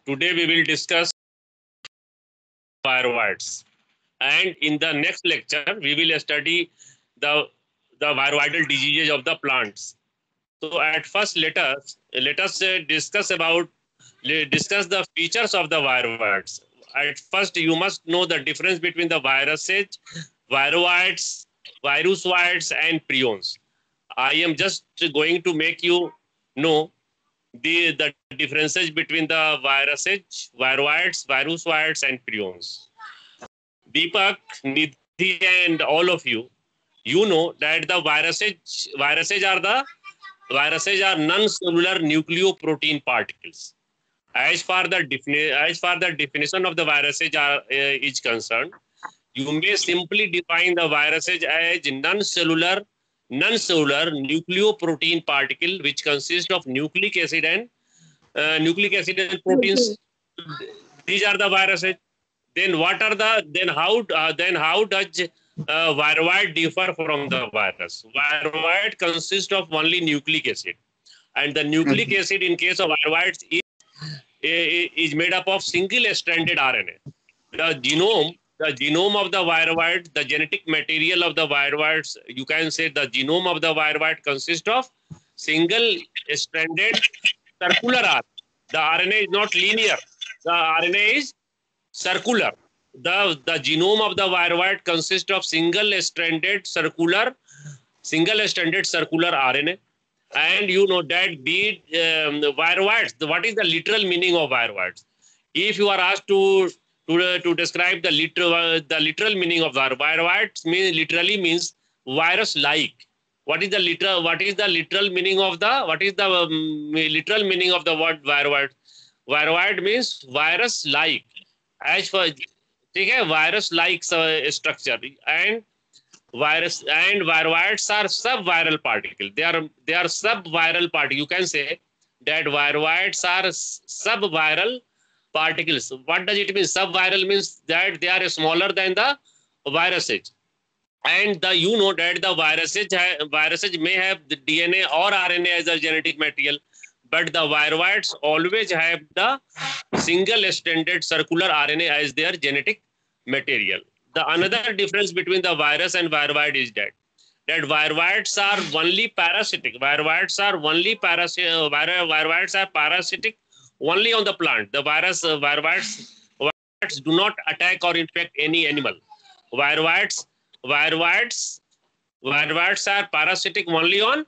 Today we will discuss viroids, and in the next lecture we will study the viroidal diseases of the plants. So at first let us discuss the features of the viroids. At first you must know the difference between the viruses, viroids, virusoids and prions. I am just going to make you know the differences between the viruses, viroids, virusoids and prions. Deepak, Nidhi and all of you know that the viruses are non-cellular nucleoprotein particles. As far the definition of the viruses is concerned, you may simply define the viruses as non-cellular nucleoprotein particle which consist of nucleic acid and proteins. These are the viruses. Then what are the then how does viroid differ from the virus? Viroid consists of only nucleic acid, and the nucleic acid in case of viroids is made up of single-stranded RNA. The genome of the viroid, the genetic material of the viroids, you can say the genome of the viroid consists of single-stranded circular RNA. The RNA is not linear. The RNA is circular. The genome of the viroid consists of single-stranded circular RNA. And you know that viroids, what is the literal meaning of viroids? If you are asked to describe the literal meaning of viroids, literally means virus-like. What is the literal meaning of the literal meaning of the word viroid? Viroid means virus-like. As for virus-like structure, and viroids are subviral particles. They are subviral particles. You can say that viroids are subviral particles. What does it mean? Subviral means that they are smaller than the viruses. And you know that the viruses may have the DNA or RNA as a genetic material, but the viroids always have the single-stranded circular RNA as their genetic material. The another difference between the virus and viroid is that viroids are only parasitic. Viroids are parasitic only on the plant. The viroids do not attack or infect any animal. Viroids are parasitic only on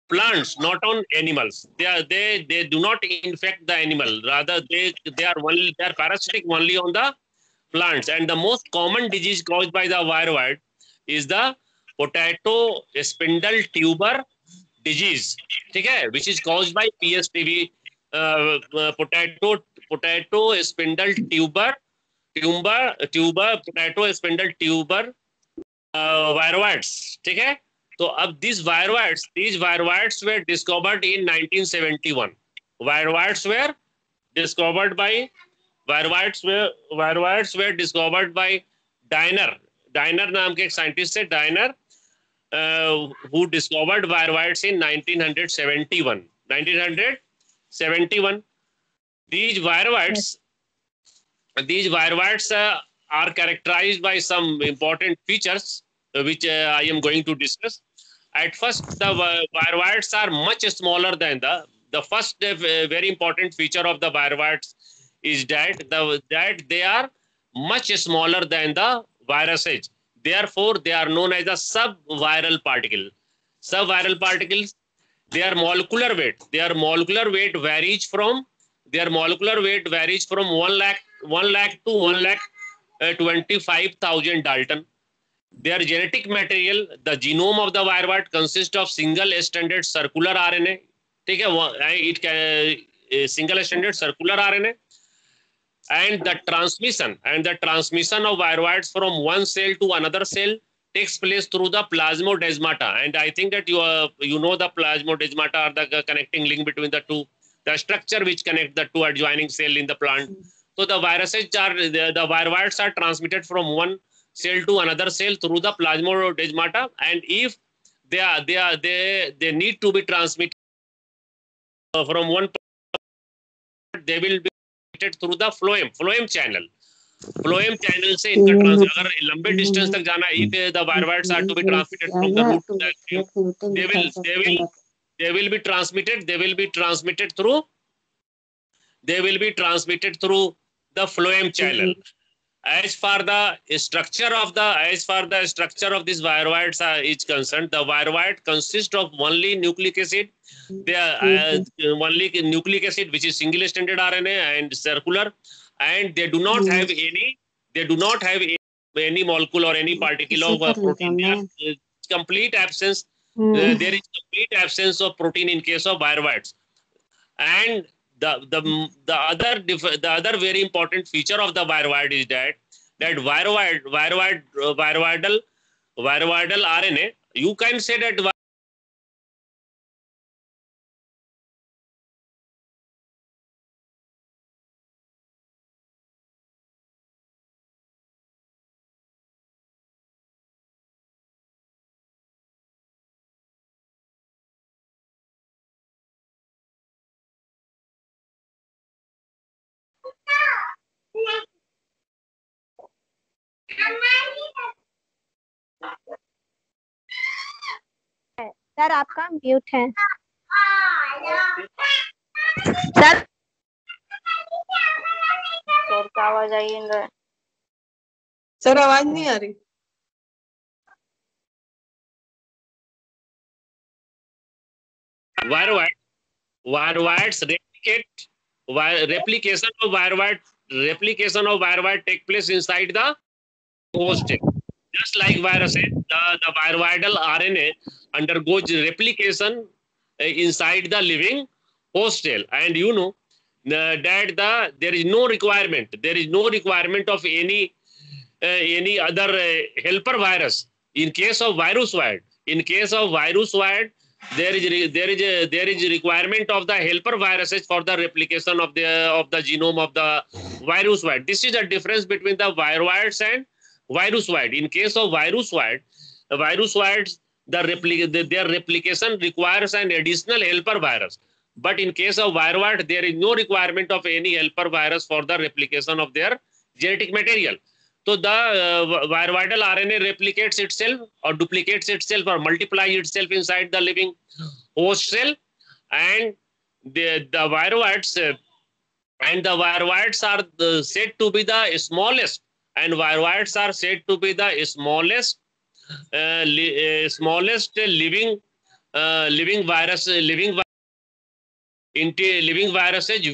plants, not on animals. They do not infect the animal. Rather, they are parasitic only on the plants. And the most common disease caused by the viroid is the potato spindle tuber disease, which is caused by PSTV. Potato spindle tuber potato spindle tuber viroids. So अब these viroids were discovered in 1971. Viroids were discovered by Diner. Diner नाम के एक scientist है, Diner, who discovered viroids in 1971. 1971. These viroids are characterized by some important features which I am going to discuss. At first, the viroids are much smaller than the first very important feature of the viroids is that they are much smaller than the viruses. Therefore, they are known as a subviral particle. Subviral particles, their molecular weight varies from 1 lakh to 1,25,000 Dalton. Their genetic material, the genome of the viroid consists of single-stranded circular RNA. Single-stranded circular RNA. And the transmission of viroids from one cell to another cell takes place through the plasmodesmata. And I think that you know the plasmodesmata are the connecting link between the two, the structure which connect the two adjoining cell in the plant. So the viroids are transmitted from one cell to another cell through the plasmodesmata, and if they need to be transmitted from one, they will be through the phloem channel. Phloem channel से इनका अगर लंबे distance तक जाना, if the viroids are to be transmitted from the root to the active, they will be transmitted through the phloem channel. As far the structure of this viroids is concerned, the viroid consists of only nucleic acid. They are only nucleic acid, which is single stranded RNA and circular, and they do not have any molecule or any particle of protein. There is complete absence. There is complete absence of protein in case of viroids. And the other very important feature of the viroid is that viroidal RNA, you can say that sir आपका mute है sir का आवाज आई है sir, आवाज नहीं आ रही। viroids replication of viroid take place inside the host cell. Just like viruses, the viroidal RNA undergoes replication inside the living host cell, and you know that there is no requirement of any other helper virus. In case of virusoid, there is requirement of the helper viruses for the replication of the genome of the virusoid. This is the difference between the viroids and virusoid. In case of virusoids, their replication requires an additional helper virus. But in case of viroid, there is no requirement of any helper virus for the replication of their genetic material. So the viroidal RNA replicates itself or duplicates itself or multiplies itself inside the living host cell, and the viroids are said to be the smallest, and viroids are said to be the smallest living viruses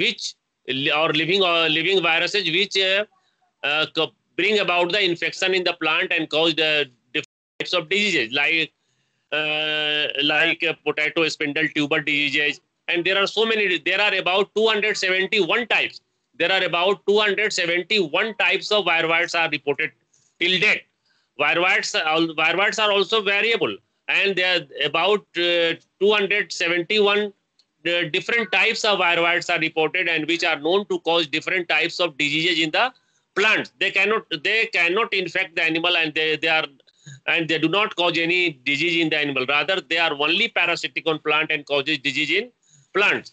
which bring about the infection in the plant and cause the different types of diseases like potato spindle tuber diseases. And there are so many. There are about 271 types. There are about 271 types of viroids are reported till date. Viroids are also variable, and there are about 271 different types of viroids are reported, and which are known to cause different types of diseases in the plants. They cannot infect the animal, and they do not cause any disease in the animal. Rather, they are only parasitic on plant and causes disease in plants.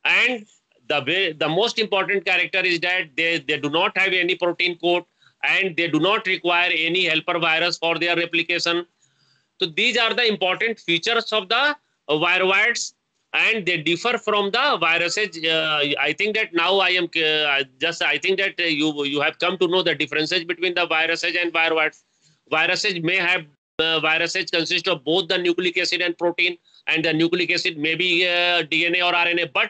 And the most important character is that they do not have any protein coat, and they do not require any helper virus for their replication. So these are the important features of the viroids, and they differ from the viruses. I think that now I think that you have come to know the differences between the viruses and viroids. Viruses may have viruses consist of both the nucleic acid and protein, and the nucleic acid may be DNA or RNA. But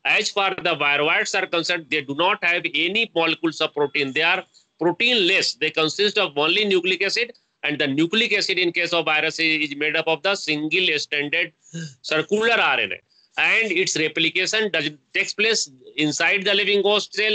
as far the viroids are concerned, they do not have any molecules of protein. They are proteinless. They consist of only nucleic acid, and the nucleic acid in case of virus is made up of the single stranded circular RNA, and its replication takes place inside the living host cell.